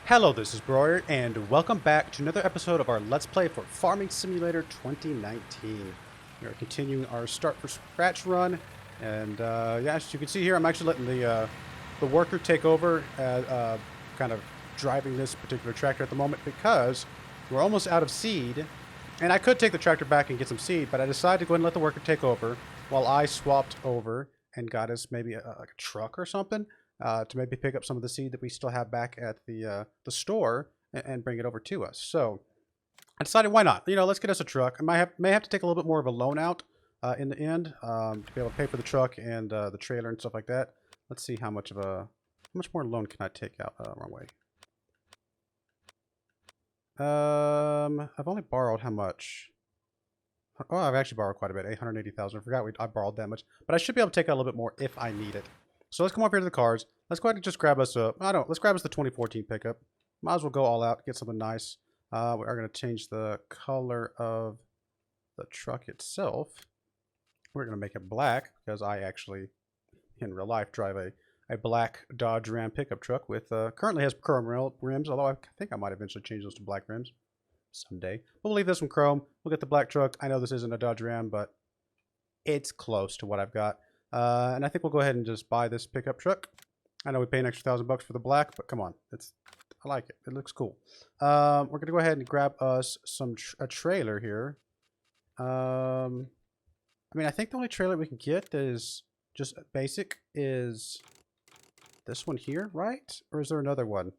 Hello, this is Broyar, and welcome back to another episode of our Let's Play for Farming Simulator 2019. We are continuing our start from scratch run, and yeah, as you can see here, I'm actually letting the worker take over, kind of driving this particular tractor at the moment because we're almost out of seed. And I could take the tractor back and get some seed, but I decided to go ahead and let the worker take over while I swapped over and got us maybe a truck or something. To maybe pick up some of the seed that we still have back at the store and bring it over to us. So I decided, why not? You know, let's get us a truck. I may have to take a little bit more of a loan out in the end to be able to pay for the truck and the trailer and stuff like that. Let's see how much more loan can I take out? Wrong way. I've only borrowed how much? Oh, I've actually borrowed quite a bit, 880,000. I forgot I borrowed that much, but I should be able to take out a little bit more if I need it. So let's come up here to the cars. Let's go ahead and just grab us let's grab us the 2014 pickup. Might as well go all out, get something nice. We are going to change the color of the truck itself. We're going to make it black because I actually, in real life, drive a black Dodge Ram pickup truck with, currently has chrome rims, although I think I might eventually change those to black rims someday. We'll leave this one chrome. We'll get the black truck. I know this isn't a Dodge Ram, but it's close to what I've got. And I think we'll go ahead and just buy this pickup truck. I know we pay an extra $1,000 for the black, but come on, I like it. It looks cool. We're gonna go ahead and grab us a trailer here. I mean, I think the only trailer we can get that is just basic is this one here, right? Or is there another one?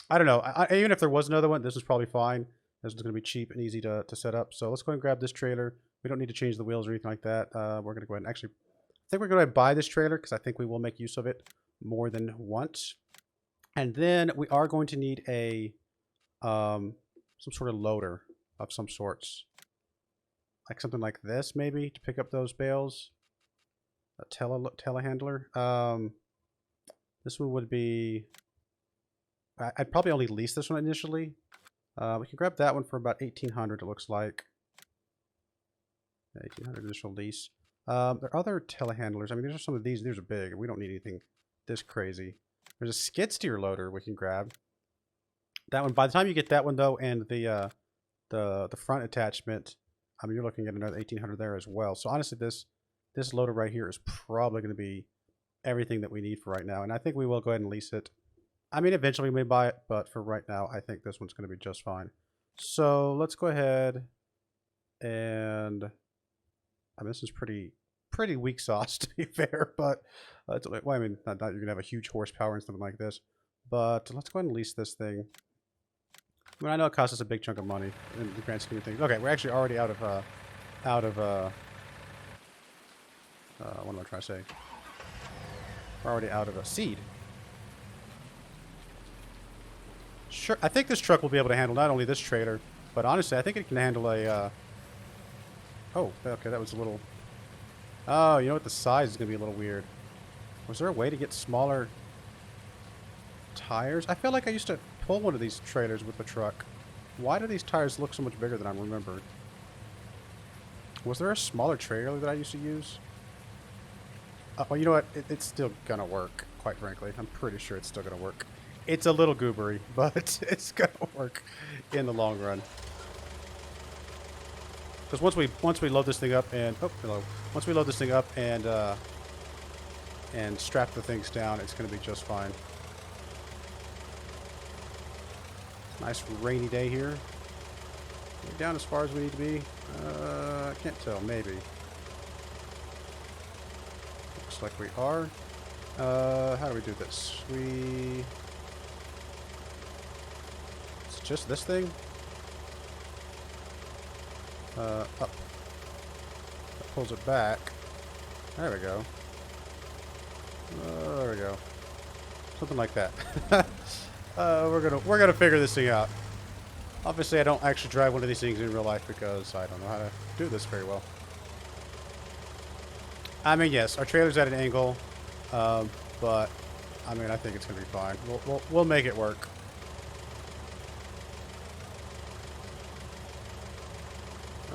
I don't know. Even if there was another one, this is probably fine. This is gonna be cheap and easy to set up. So let's go ahead and grab this trailer. We don't need to change the wheels or anything like that. We're gonna go ahead and actually. I think we're going to buy this trailer because I think we will make use of it more than once. And then we are going to need some sort of loader of some sorts. Like something like this maybe to pick up those bales. A telehandler. This one would be... I'd probably only lease this one initially. We can grab that one for about 1,800 it looks like. 1,800 initial lease. There are other telehandlers. I mean, there's some of these. These are big. We don't need anything this crazy. There's a skid steer loader we can grab. That one. By the time you get that one though, and the front attachment, I mean, you're looking at another 1,800 there as well. So honestly, this loader right here is probably going to be everything that we need for right now. And I think we will go ahead and lease it. I mean, eventually we may buy it, but for right now, I think this one's going to be just fine. So let's go ahead and. I mean, this is pretty weak sauce to be fair, but well, I mean, not you're gonna have a huge horsepower and something like this, but let's go ahead and lease this thing. I mean, I know it costs us a big chunk of money in the grand scheme of things. Okay, we're actually already out of what am I trying to say? We're already out of a seed. Sure, I think this truck will be able to handle not only this trailer, but honestly, I think it can handle a. Oh, okay, that was a little... Oh, you know what? The size is going to be a little weird. Was there a way to get smaller tires? I feel like I used to pull one of these trailers with the truck. Why do these tires look so much bigger than I remember? Was there a smaller trailer that I used to use? Well, you know what? It's still going to work, quite frankly. I'm pretty sure it's still going to work. It's a little goobery, but it's going to work in the long run. Because once we load this thing up and once we load this thing up and strap the things down, it's going to be just fine. Nice rainy day here. We're down as far as we need to be. I can't tell. Maybe. Looks like we are. How do we do this? It's just this thing. Up. That pulls it back. There we go. There we go. Something like that. We're gonna figure this thing out. Obviously, I don't actually drive one of these things in real life because I don't know how to do this very well. I mean, yes, our trailer's at an angle, but I mean, I think it's gonna be fine. We'll make it work.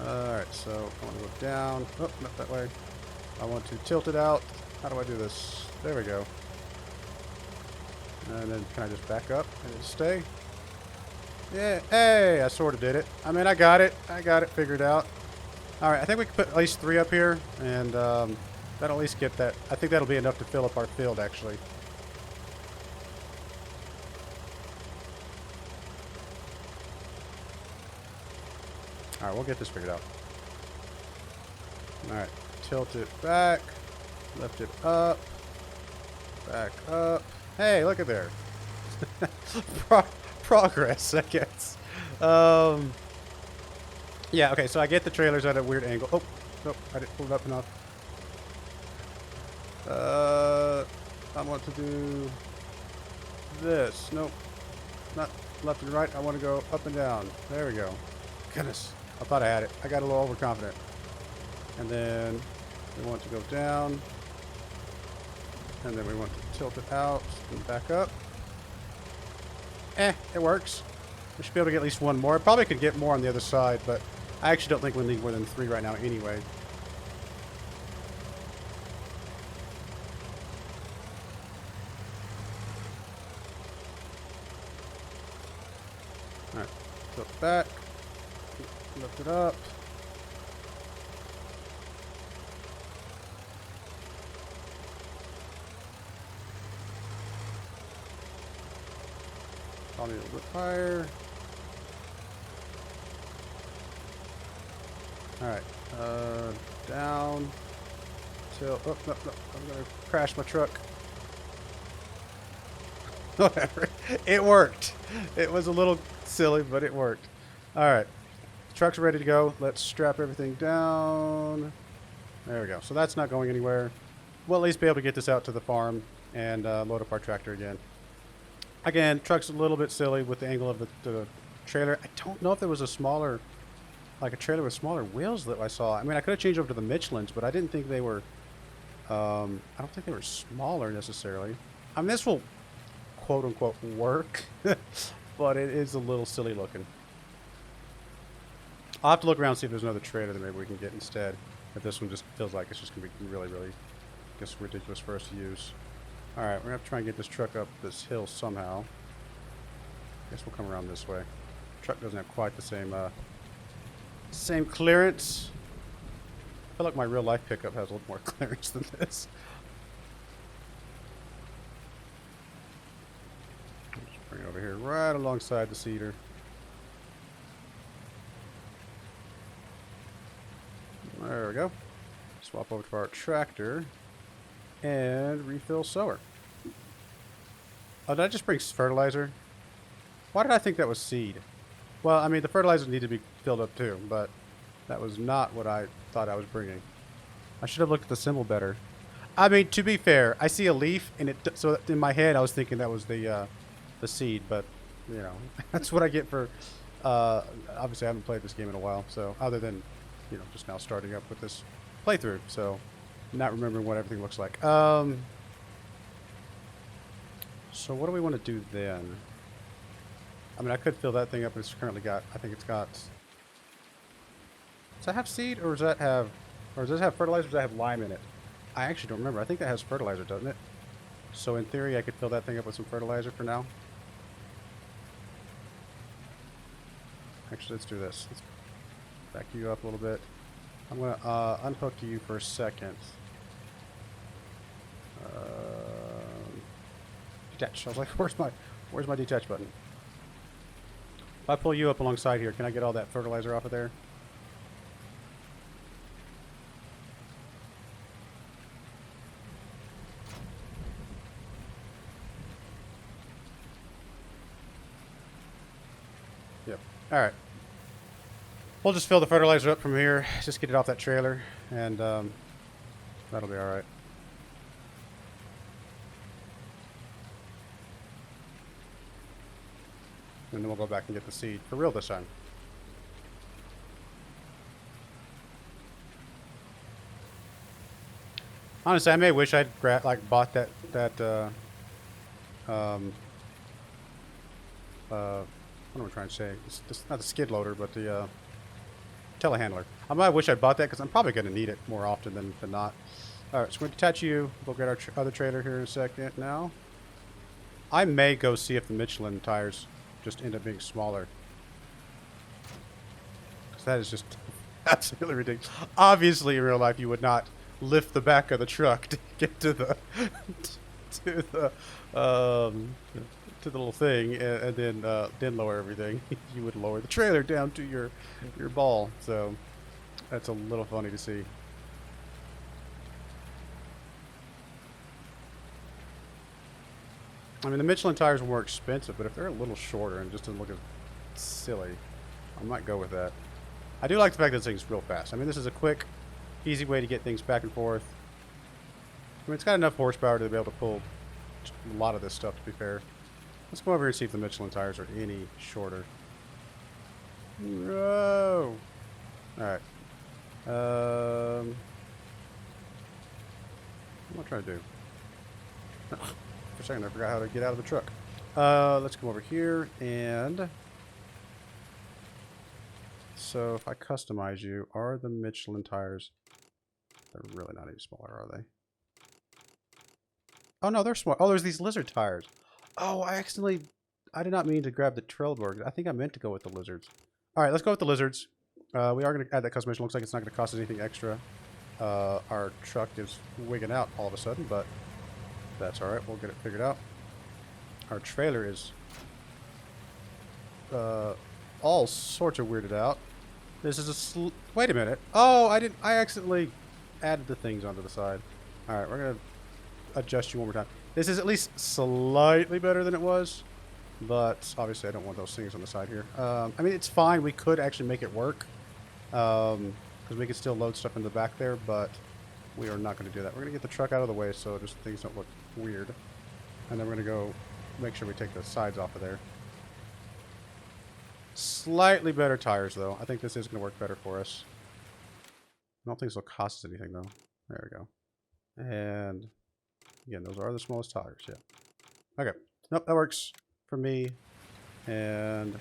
Alright, so I want to go down. Oh, not that way. I want to tilt it out. How do I do this? There we go. And then can I just back up and just stay? Yeah, hey, I sort of did it. I mean, I got it. I got it figured out. All right, I think we can put at least 3 up here, and that'll at least get that. I think that'll be enough to fill up our field, actually. All right, we'll get this figured out. All right, tilt it back, lift it up, back up. Hey, look at there. Progress, I guess. Yeah, okay, so I get the trailers at a weird angle. Oh, nope, I didn't pull it up enough. I want to do this. Nope, not left and right. I want to go up and down. There we go. Goodness, I thought I had it. I got a little overconfident. And then we want to go down. And then we want to tilt it out and back up. It works. We should be able to get at least 1 more. Probably could get more on the other side, but I actually don't think we'll need more than 3 right now anyway. Alright, tilt it back. Lift it up. I'll need a little bit higher. Alright, down, tilt, oh, no, I'm gonna crash my truck. Whatever, it worked. It was a little silly, but it worked. Alright, truck's ready to go. Let's strap everything down. There we go, so that's not going anywhere. We'll at least be able to get this out to the farm and load up our tractor again. Again, truck's a little bit silly with the angle of the trailer. I don't know if there was a smaller, like a trailer with smaller wheels that I saw. I mean, I could have changed over to the Michelins, but I didn't think they were, I don't think they were smaller necessarily. I mean, this will quote unquote work, but it is a little silly looking. I'll have to look around and see if there's another trailer that maybe we can get instead. But this one just feels like it's just going to be really, really, I guess, ridiculous for us to use. Alright, we're going to have to try and get this truck up this hill somehow. Guess we'll come around this way. Truck doesn't have quite the same clearance. I feel like my real life pickup has a little more clearance than this. Just bring it over here right alongside the cedar. There we go. Swap over to our tractor. And refill sower. Oh, did I just bring fertilizer? Why did I think that was seed? Well, I mean, the fertilizer needed to be filled up too, but that was not what I thought I was bringing. I should have looked at the symbol better. I mean, to be fair, I see a leaf, and so in my head I was thinking that was the seed, but you know, that's what I get for. Obviously, I haven't played this game in a while, so other than, you know, just now starting up with this playthrough, so. Not remembering what everything looks like. So what do we want to do then? I mean, I could fill that thing up, but it's currently got, I think it's got... Does that have seed, or does that have... Or does this have fertilizer, or does that have lime in it? I actually don't remember. I think that has fertilizer, doesn't it? So in theory, I could fill that thing up with some fertilizer for now. Actually, let's do this. Let's back you up a little bit. I'm going to unhook you for a second. Detach. I was like, where's my detach button? If I pull you up alongside here, can I get all that fertilizer off of there? Yep. All right. We'll just fill the fertilizer up from here. Just get it off that trailer, and that'll be all right. And then we'll go back and get the seed for real this time. Honestly, I may wish I'd bought that what am I trying to say? It's not the skid loader, but the telehandler. I might wish I'd bought that because I'm probably going to need it more often than not. All right, so we're going to detach you. We'll get our other trailer here in a second now. I may go see if the Michelin tires just end up being smaller. Because that is just absolutely ridiculous. Obviously, in real life, you would not lift the back of the truck to get to the to the little thing and then lower everything. You would lower the trailer down to your ball. So that's a little funny to see. I mean, the Michelin tires are more expensive, but if they're a little shorter and just doesn't look as silly, I might go with that. I do like the fact that this thing's real fast. I mean, this is a quick, easy way to get things back and forth. I mean, it's got enough horsepower to be able to pull a lot of this stuff, to be fair. Let's go over here and see if the Michelin tires are any shorter. No! Alright. What am I trying to do? For a second, I forgot how to get out of the truck. Let's come over here and... So, if I customize you, are the Michelin tires... They're really not any smaller, are they? Oh, no, they're small. Oh, there's these lizard tires. Oh, I did not mean to grab the Trailborg. I think I meant to go with the lizards. Alright, let's go with the lizards. We are going to add that customization. Looks like it's not going to cost us anything extra. Our truck is wigging out all of a sudden, but that's alright. We'll get it figured out. Our trailer is all sorts of weirded out. This is a wait a minute. Oh, I accidentally added the things onto the side. Alright, we're going to adjust you one more time. This is at least slightly better than it was, but obviously I don't want those things on the side here. I mean, it's fine. We could actually make it work, because we could still load stuff in the back there, but we are not going to do that. We're going to get the truck out of the way so just things don't look weird. And then we're going to go make sure we take the sides off of there. Slightly better tires, though. I think this is going to work better for us. I don't think this will cost us anything, though. There we go. And again, those are the smallest tires, yeah. Okay. Nope, that works for me. And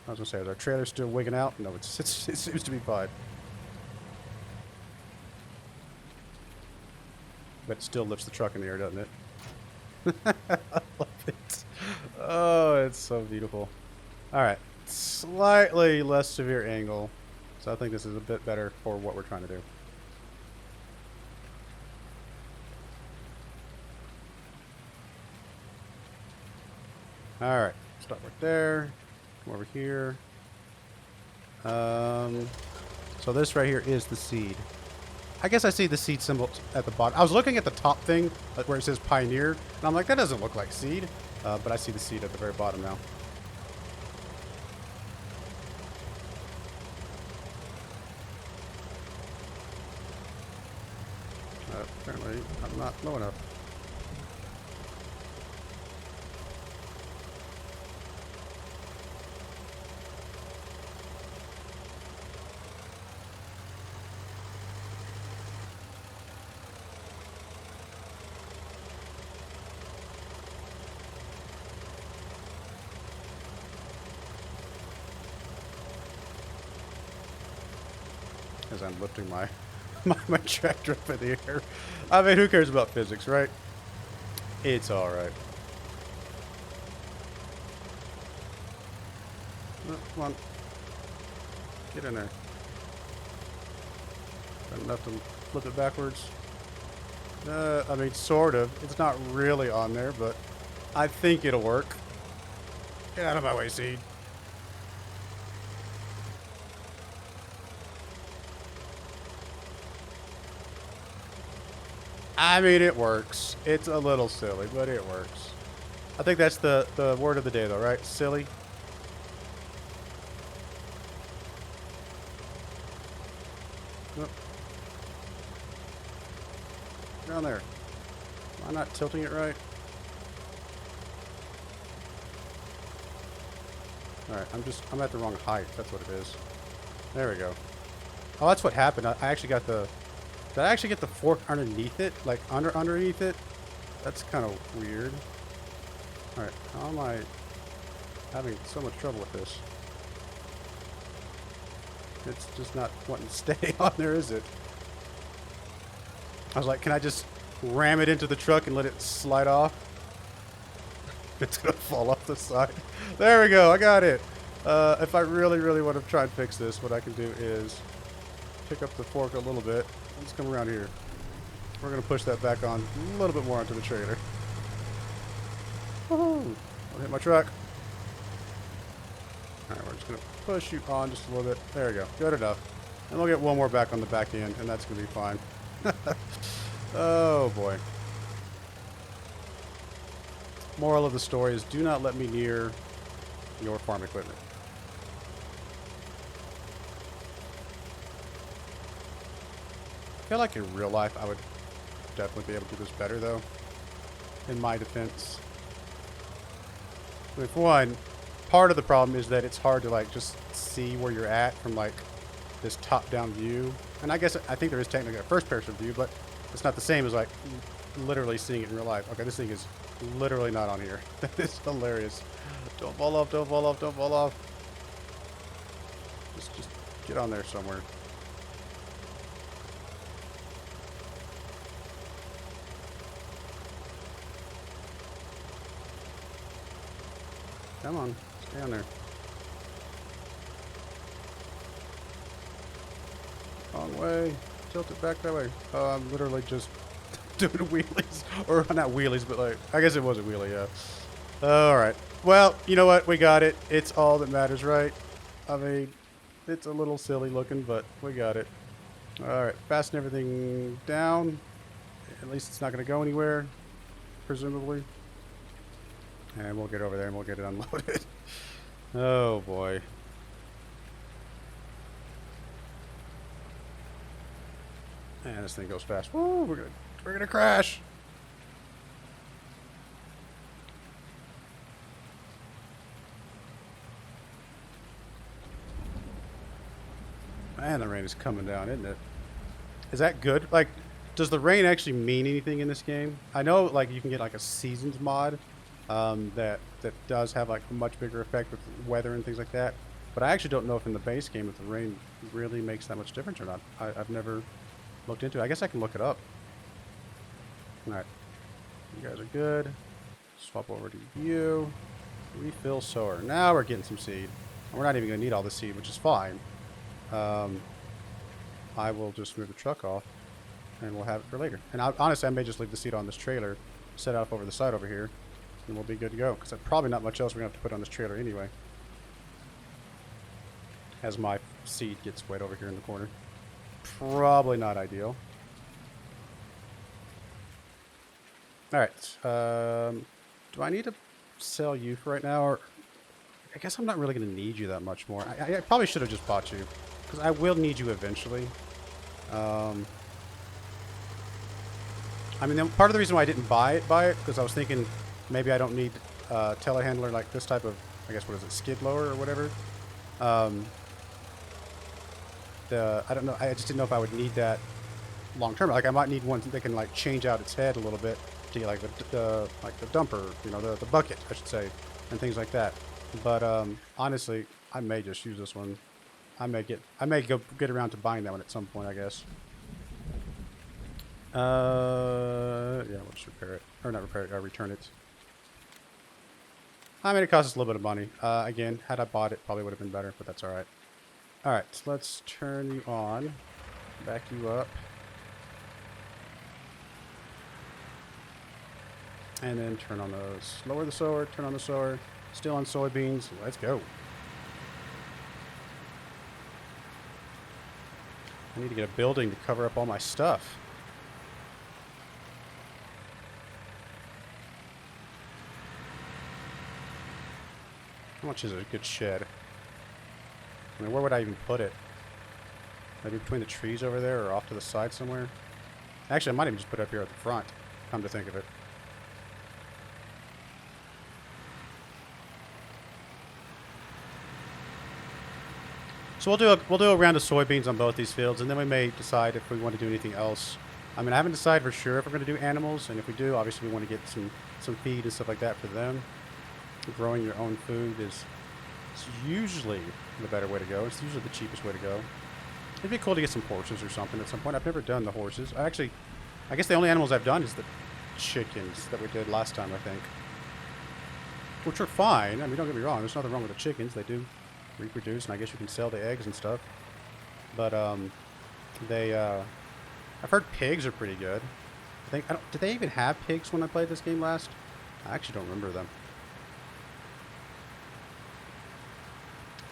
I was going to say, is our trailer still wigging out? No, it seems to be fine. But it still lifts the truck in the air, doesn't it? I love it. Oh, it's so beautiful. Alright. Slightly less severe angle. So I think this is a bit better for what we're trying to do. Alright. Stop right there. Come over here. So this right here is the seed. I guess I see the seed symbol at the bottom. I was looking at the top thing where it says Pioneer, and I'm like, that doesn't look like seed. But I see the seed at the very bottom now. Apparently, I'm not low enough. As I'm lifting my tractor up in the air. I mean, who cares about physics, right? It's alright. Come on. Get in there. Got enough to flip it backwards. I mean, sort of. It's not really on there, but I think it'll work. Get out of my way, Seed. I mean, it works. It's a little silly, but it works. I think that's the word of the day, though, right? Silly. Oh. Down there. Am I not tilting it right? Alright, I'm at the wrong height. That's what it is. There we go. Oh, that's what happened. I actually got the... Did I actually get the fork underneath it? Like underneath it? That's kind of weird. Alright, how am I having so much trouble with this? It's just not wanting to stay on there, is it? I was like, can I just ram it into the truck and let it slide off? It's gonna fall off the side. There we go. I got it. If I really, really want to try and fix this, what I can do is pick up the fork a little bit. Let's come around here. We're gonna push that back on a little bit more onto the trailer. Woohoo! I'll hit my truck. Alright, we're just gonna push you on just a little bit. There we go. Good enough. And we'll get one more back on the back end, and that's gonna be fine. Oh boy. Moral of the story is do not let me near your farm equipment. I feel like in real life I would definitely be able to do this better though. In my defense. With one, part of the problem is that it's hard to like just see where you're at from like this top-down view. And I guess I think there is technically a first-person view, but it's not the same as like literally seeing it in real life. Okay, this thing is literally not on here. That is hilarious. Don't fall off, don't fall off, don't fall off. Just get on there somewhere. Come on, stay on there. Wrong way. Tilt it back that way. Oh, I'm literally just doing wheelies. Or not wheelies, but like, I guess it was a wheelie, yeah. Alright. Well, you know what? We got it. It's all that matters, right? I mean, it's a little silly looking, but we got it. Alright, fasten everything down. At least it's not going to go anywhere, presumably. And we'll get over there and we'll get it unloaded. Oh boy. And this thing goes fast. Woo, we're gonna crash. Man, the rain is coming down, isn't it? Is that good? Like, does the rain actually mean anything in this game? I know, like, you can get like a seasons mod that does have like a much bigger effect with weather and things like that. But I actually don't know if in the base game if the rain really makes that much difference or not. I've never looked into it. I guess I can look it up. Alright. You guys are good. Swap over to you. Refill sower. Now we're getting some seed. And we're not even going to need all the seed, which is fine. I will just move the truck off and we'll have it for later. And honestly, I may just leave the seed on this trailer, set it up over the side over here, and we'll be good to go. Because there's probably not much else we're going to have to put on this trailer anyway. As my seed gets wet over here in the corner. Probably not ideal. Alright. Do I need to sell you for right now? Or I guess I'm not really going to need you that much more. I probably should have just bought you. Because I will need you eventually. I mean, part of the reason why I didn't buy it, because I was thinking maybe I don't need telehandler like this type of, I guess, what is it, skid loader or whatever. I don't know. I just didn't know if I would need that long term. Like I might need one that can like change out its head a little bit to get like the dumper, you know, the bucket, I should say, and things like that. But honestly, I may just use this one. I may go get around to buying that one at some point, I guess. Yeah, we'll just repair it, or not repair it, return it. I mean, it costs us a little bit of money. Again, had I bought it, probably would have been better, but that's all right. All right, so let's turn you on, back you up, and then turn on those. Lower the sower, turn on the sower. Still on soybeans. Let's go. I need to get a building to cover up all my stuff. How much is a good shed? I mean, where would I even put it? Maybe between the trees over there or off to the side somewhere? Actually, I might even just put it up here at the front, come to think of it. So we'll do a round of soybeans on both these fields, and then we may decide if we want to do anything else. I mean, I haven't decided for sure if we're going to do animals, and if we do, obviously we want to get some feed and stuff like that for them. Growing your own food is usually the better way to go. It's usually the cheapest way to go. It'd be cool to get some horses or something at some point. I've never done the horses. I guess the only animals I've done is the chickens that we did last time, I think. which are fine. I mean, don't get me wrong. There's nothing wrong with the chickens. They do reproduce, and I guess you can sell the eggs and stuff. But they I've heard pigs are pretty good. Did they even have pigs when I played this game last? I actually don't remember them.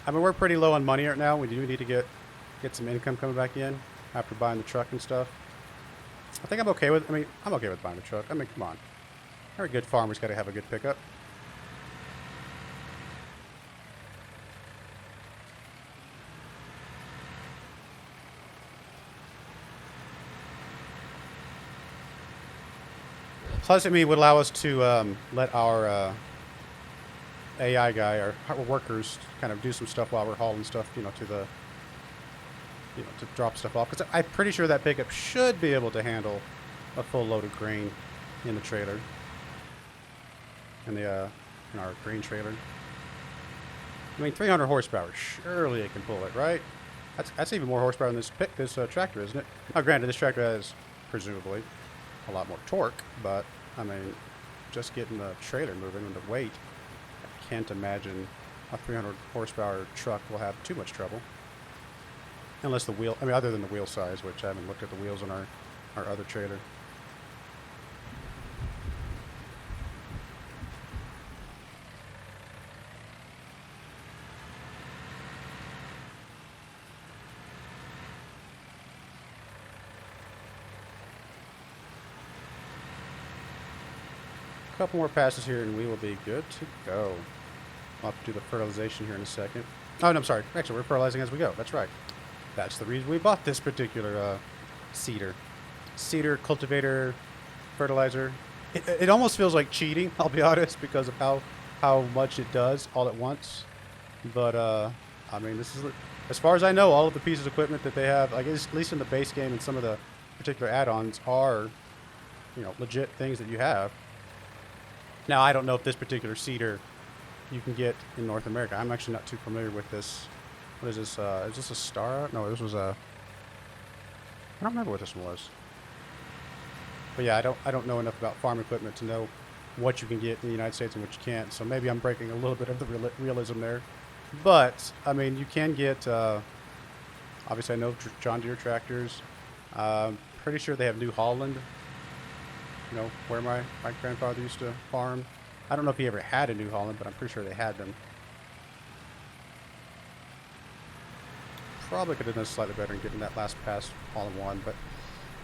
I mean, we're pretty low on money right now. We do need to get some income coming back in after buying the truck and stuff. I think I'm okay with. I mean, I'm okay with buying the truck. I mean, come on. Every good farmer's got to have a good pickup. Plus, I mean, it would allow us to let our AI guy, our workers, kind of do some stuff while we're hauling stuff, you know, to the, you know, to drop stuff off. Because I'm pretty sure that pickup should be able to handle a full load of grain in the trailer, in our grain trailer. I mean, 300 horsepower. Surely it can pull it, right? That's even more horsepower than this tractor, isn't it? Now, granted, this tractor has presumably a lot more torque, but I mean, just getting the trailer moving and the weight, I can't imagine a 300 horsepower truck will have too much trouble. Unless the wheel, I mean, other than the wheel size, which I haven't looked at the wheels on our other trailer. Couple more passes here and we will be good to go. I'll have to do the fertilization here in a second. Oh, no, I'm sorry. Actually, we're fertilizing as we go. That's right. That's the reason we bought this particular seeder. Seeder, cultivator, fertilizer. It almost feels like cheating, I'll be honest, because of how much it does all at once. But, I mean, this is, as far as I know, all of the pieces of equipment that they have, like at least in the base game and some of the particular add-ons are, you know, legit things that you have. Now, I don't know if this particular seeder you can get in North America. I'm actually not too familiar with this. What is this? Is this a Star? No, this was a... I don't remember what this one was. But yeah, I don't know enough about farm equipment to know what you can get in the United States and what you can't. So maybe I'm breaking a little bit of the realism there. But, I mean, you can get... obviously, I know John Deere tractors. Pretty sure they have New Holland. You know, where my grandfather used to farm. I don't know if he ever had a New Holland, but I'm pretty sure they had them. Probably could have done slightly better in getting that last pass all in one, but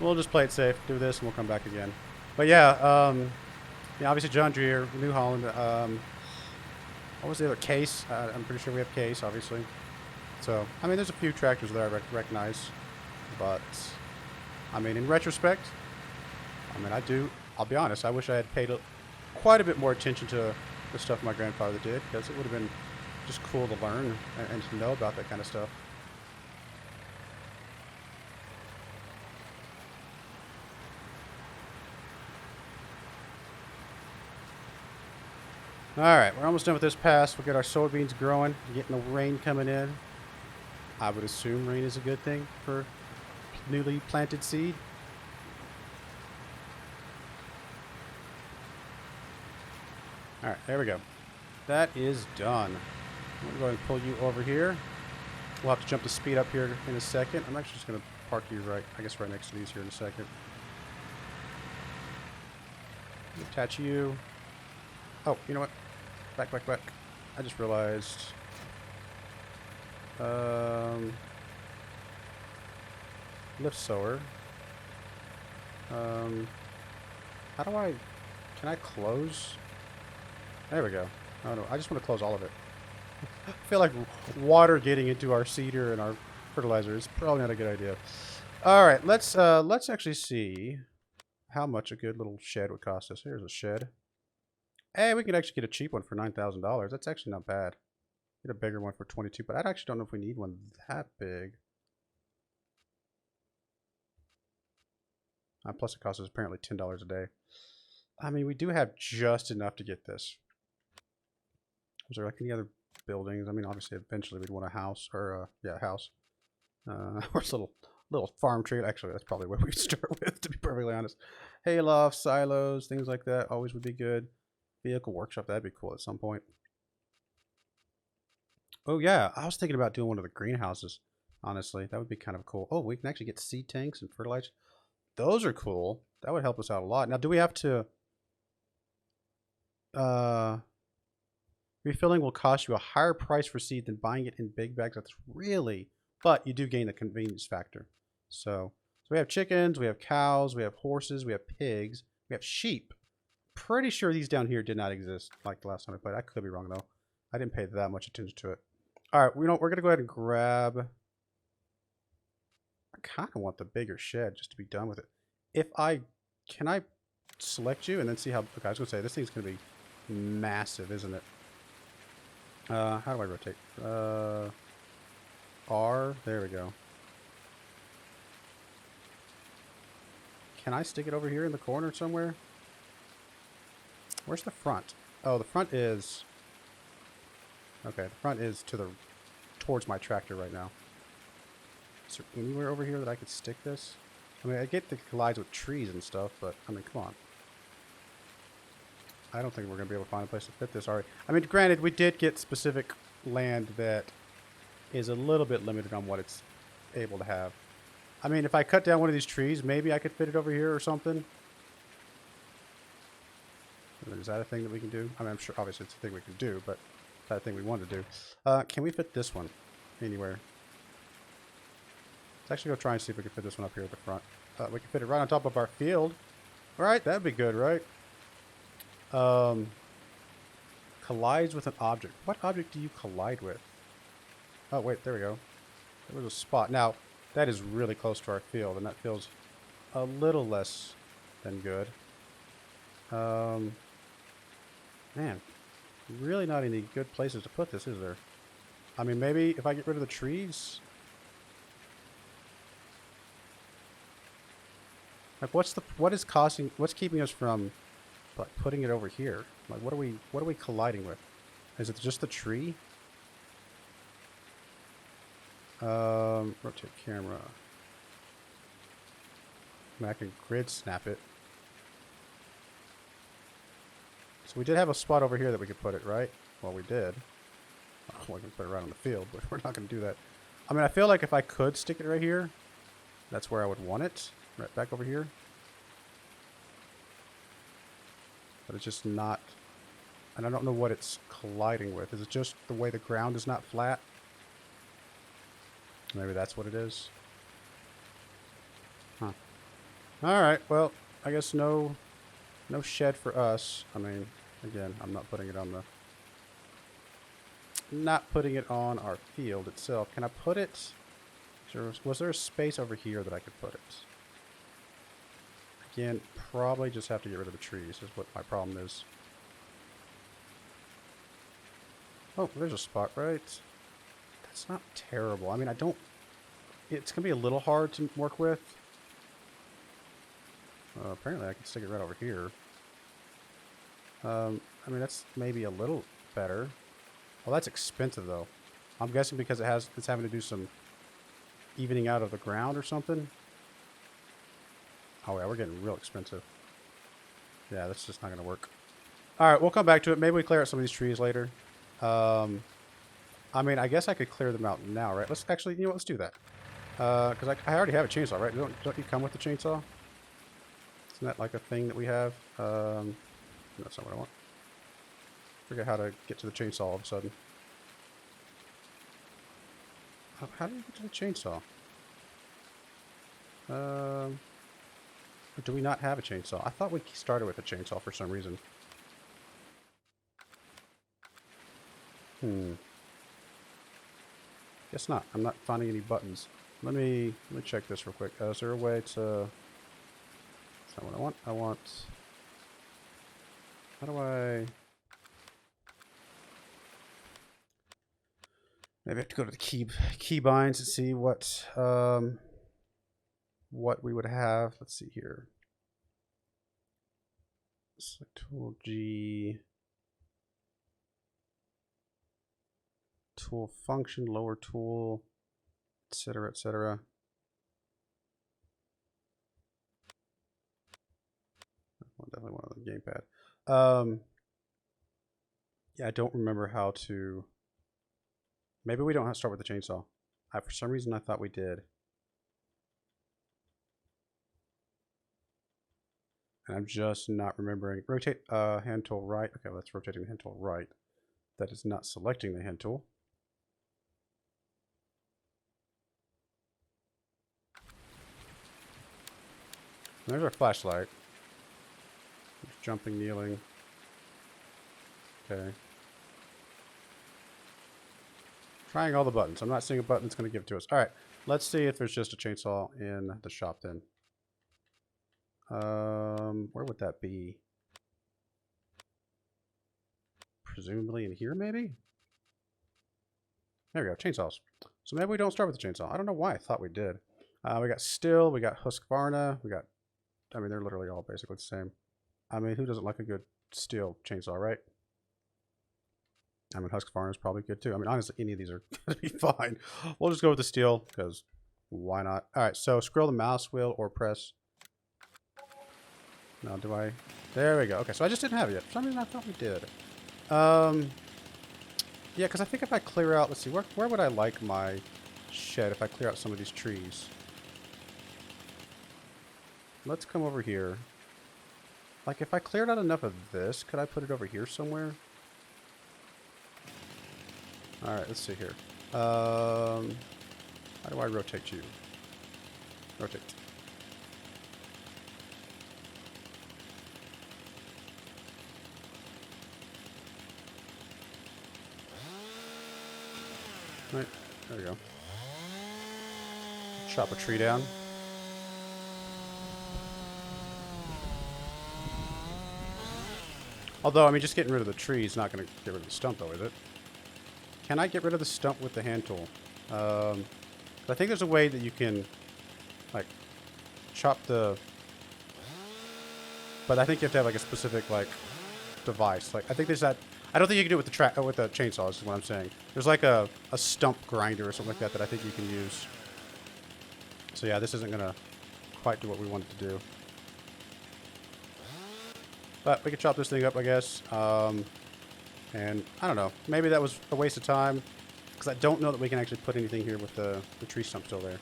we'll just play it safe, do this, and we'll come back again. But yeah, yeah, obviously John Deere, New Holland. What was the other? Case. I'm pretty sure we have Case, obviously. So, I mean, there's a few tractors that I recognize, but I mean, in retrospect, I mean, I'll be honest, I wish I had paid quite a bit more attention to the stuff my grandfather did, because it would have been just cool to learn and to know about that kind of stuff. Alright, we're almost done with this pass. We'll get our soybeans growing, getting the rain coming in. I would assume rain is a good thing for newly planted seed. Alright, there we go. That is done. I'm going to go ahead and pull you over here. We'll have to jump the speed up here in a second. I'm actually just going to park you right next to these here in a second. Attach you. Oh, you know what? Back. I just realized. Lift sower. How do I... Can I close? There we go. Oh no, I just want to close all of it. I feel like water getting into our seeder and our fertilizer is probably not a good idea. All right, let's actually see how much a good little shed would cost us. Here's a shed. Hey, we could actually get a cheap one for $9,000. That's actually not bad. Get a bigger one for 22, but I actually don't know if we need one that big. Plus, it costs us apparently $10 a day. I mean, we do have just enough to get this. Was there like any other buildings? I mean, obviously, eventually we'd want a house or yeah, a house. Or a little farm trade. Actually, that's probably what we'd start with, to be perfectly honest. Hayloft, silos, things like that always would be good. Vehicle workshop, that'd be cool at some point. Oh yeah, I was thinking about doing one of the greenhouses. Honestly, that would be kind of cool. Oh, we can actually get seed tanks and fertilizer. Those are cool. That would help us out a lot. Now, do we have to... Refilling will cost you a higher price for seed than buying it in big bags. That's really... But you do gain the convenience factor. So we have chickens, we have cows, we have horses, we have pigs, we have sheep. Pretty sure these down here did not exist like the last time I played. I could be wrong, though. I didn't pay that much attention to it. All right, we're going to go ahead and grab... I kind of want the bigger shed just to be done with it. Can I select you and then see how... Okay, I was going to say, this thing's going to be massive, isn't it? How do I rotate? R, there we go. Can I stick it over here in the corner somewhere? Where's the front? Oh, the front is... Okay, the front is towards my tractor right now. Is there anywhere over here that I could stick this? I mean, I get that it collides with trees and stuff, but, I mean, come on. I don't think we're going to be able to find a place to fit this already. I mean, granted, we did get specific land that is a little bit limited on what it's able to have. I mean, if I cut down one of these trees, maybe I could fit it over here or something. Is that a thing that we can do? I mean, I'm sure, obviously, it's a thing we can do, but it's not a thing we want to do. Can we fit this one anywhere? Let's actually go try and see if we can fit this one up here at the front. We can fit it right on top of our field. All right, that'd be good, right? Collides with an object. What object do you collide with? Oh, wait, there we go. There was a spot. Now, that is really close to our field, and that feels a little less than good. Man, really not any good places to put this, is there? I mean, maybe if I get rid of the trees... Like, what's keeping us from putting it over here? Like, what are we colliding with? Is it just the tree? Rotate camera. I mean, I can grid snap it. So we did have a spot over here that we could put it, right? Well, we did. Oh, we can put it right on the field, but we're not going to do that. I mean, I feel like if I could stick it right here, that's where I would want it. Right back over here. But it's just not... And I don't know what it's colliding with. Is it just the way the ground is not flat? Maybe that's what it is. Huh. Alright, well, I guess no shed for us. I mean, again, I'm not putting it on the... Not putting it on our field itself. Can I put it... Was there a space over here that I could put it? Again, probably just have to get rid of the trees is what my problem is. Oh, there's a spot, right? That's not terrible. I mean, it's going to be a little hard to work with. Apparently, I can stick it right over here. I mean, that's maybe a little better. Well, that's expensive, though. I'm guessing because it's having to do some evening out of the ground or something. Oh, yeah, we're getting real expensive. Yeah, that's just not going to work. All right, we'll come back to it. Maybe we clear out some of these trees later. I mean, I guess I could clear them out now, right? Let's actually, you know what, let's do that. Because I already have a chainsaw, right? Don't you come with the chainsaw? Isn't that like a thing that we have? That's not what I want. Forget how to get to the chainsaw all of a sudden. How do you get to the chainsaw? Or do we not have a chainsaw? I thought we started with a chainsaw for some reason. Guess not. I'm not finding any buttons. Let me check this real quick. Is there a way to... That's not what I want. I want... How do I... Maybe I have to go to the key binds and see what we would have. Let's see here. Select tool G. Tool function, lower tool, etc., etc. Definitely one on the gamepad. Yeah, I don't remember how to... Maybe we don't have to start with the chainsaw. For some reason, I thought we did. And I'm just not remembering. Rotate hand tool right. Okay, well, that's rotating the hand tool right. That is not selecting the hand tool. And there's our flashlight. There's jumping, kneeling. Okay. Trying all the buttons. I'm not seeing a button that's going to give it to us. All right. Let's see if there's just a chainsaw in the shop then. Where would that be? Presumably in here, maybe? There we go. Chainsaws. So maybe we don't start with the chainsaw. I don't know why I thought we did. We got Still. We got Husqvarna. We got... I mean, they're literally all basically the same. I mean, who doesn't like a good steel chainsaw, right? I mean, Husqvarna is probably good too. I mean, honestly, any of these are going to be fine. We'll just go with the steel because why not? All right, so scroll the mouse wheel or press. No, do I? There we go. Okay, so I just didn't have it yet. For some reason, I thought we did. Yeah, because I think if I clear out, let's see, where would I like my shed if I clear out some of these trees? Let's come over here. Like, if I cleared out enough of this, could I put it over here somewhere? Alright, let's see here. How do I rotate you? Rotate. Right, there we go. Chop a tree down. Although, I mean, just getting rid of the tree is not going to get rid of the stump, though, is it? Can I get rid of the stump with the hand tool? I think there's a way that you can, like, chop the... But I think you have to have, like, a specific, like, device. Like, I think there's that... I don't think you can do it with the chainsaw, is what I'm saying. There's, like, a stump grinder or something like that that I think you can use. So, yeah, this isn't going to quite do what we wanted to do. But we can chop this thing up, I guess. And I don't know. Maybe that was a waste of time. Because I don't know that we can actually put anything here with the tree stump still there.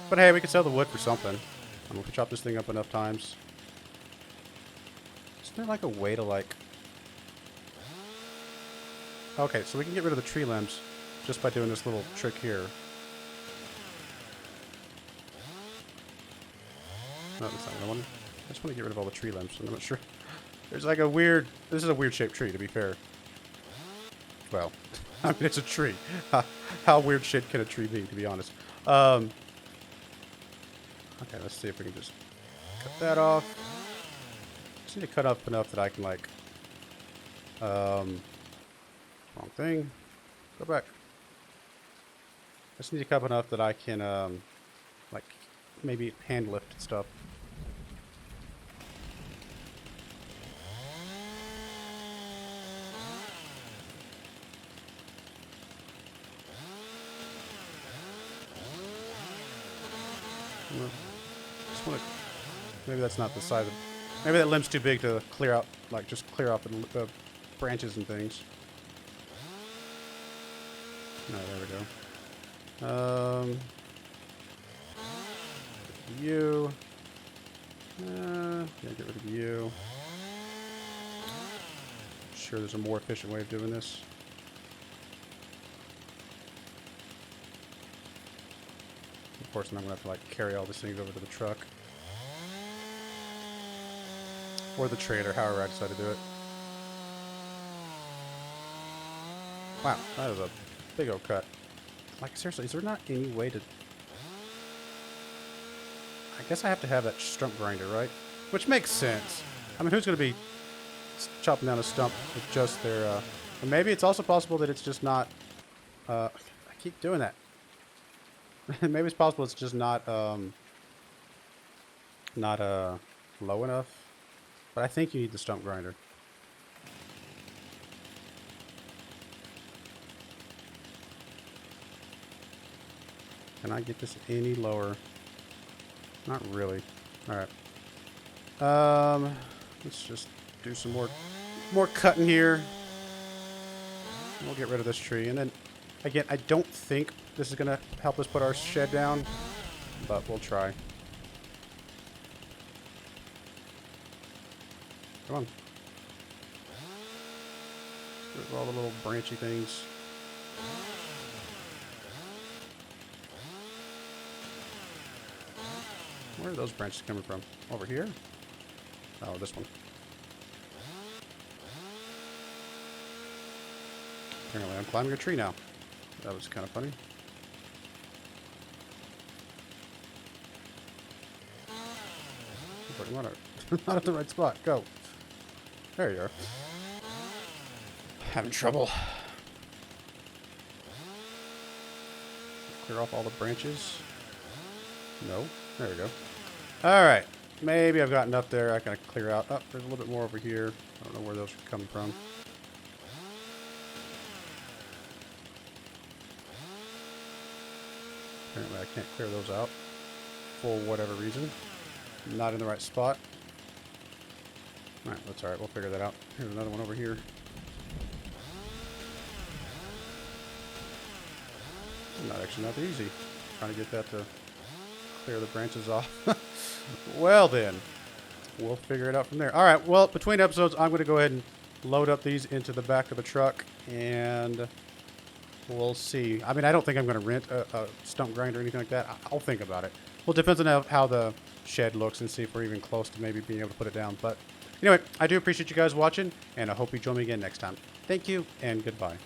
But hey, we could sell the wood for something. We can chop this thing up enough times. Isn't there like a way to like... Okay, so we can get rid of the tree limbs just by doing this little trick here. No, that's not what I wanted. I just want to get rid of all the tree limbs. I'm not sure. There's like a weird... This is a weird shaped tree, to be fair. Well, I mean, it's a tree. How weird shit can a tree be, to be honest? Okay, let's see if we can just cut that off. Just need to cut up enough that I can, like... wrong thing. Go back. I just need to cut up enough that I can, like, maybe hand lift stuff. Just want to... Maybe that's not the size of... Maybe that limb's too big to clear out, like, just clear off the branches and things. No, there we go. You. Yeah, get rid of you. Sure, there's a more efficient way of doing this. Of course, then I'm gonna have to like carry all these things over to the truck. Or the trailer, however I decide to do it. Wow, that is a big old cut. Like, seriously, is there not any way to... I guess I have to have that stump grinder, right? Which makes sense. I mean, who's going to be chopping down a stump with just their... And maybe it's also possible that it's just not... I keep doing that. Maybe it's possible it's just not... not low enough. But I think you need the stump grinder. Can I get this any lower? Not really. Alright. Let's just do some more cutting here. We'll get rid of this tree. And then, again, I don't think this is going to help us put our shed down, but we'll try. Come on. There's all the little branchy things. Where are those branches coming from? Over here? Oh, this one. Apparently I'm climbing a tree now. That was kind of funny. Not at the right spot. Go. There you are. Having trouble. Clear off all the branches. No. There we go. Alright. Maybe I've got enough there. I can clear out. Oh, there's a little bit more over here. I don't know where those are coming from. Apparently I can't clear those out for whatever reason. Not in the right spot. Alright, that's alright. We'll figure that out. Here's another one over here. Not that easy. Trying to get that to clear the branches off. Well then, we'll figure it out from there. Alright, well, between episodes, I'm going to go ahead and load up these into the back of the truck, and we'll see. I mean, I don't think I'm going to rent a stump grinder or anything like that. I'll think about it. Well, it depends on how the shed looks and see if we're even close to maybe being able to put it down. But anyway, I do appreciate you guys watching, and I hope you join me again next time. Thank you, and goodbye.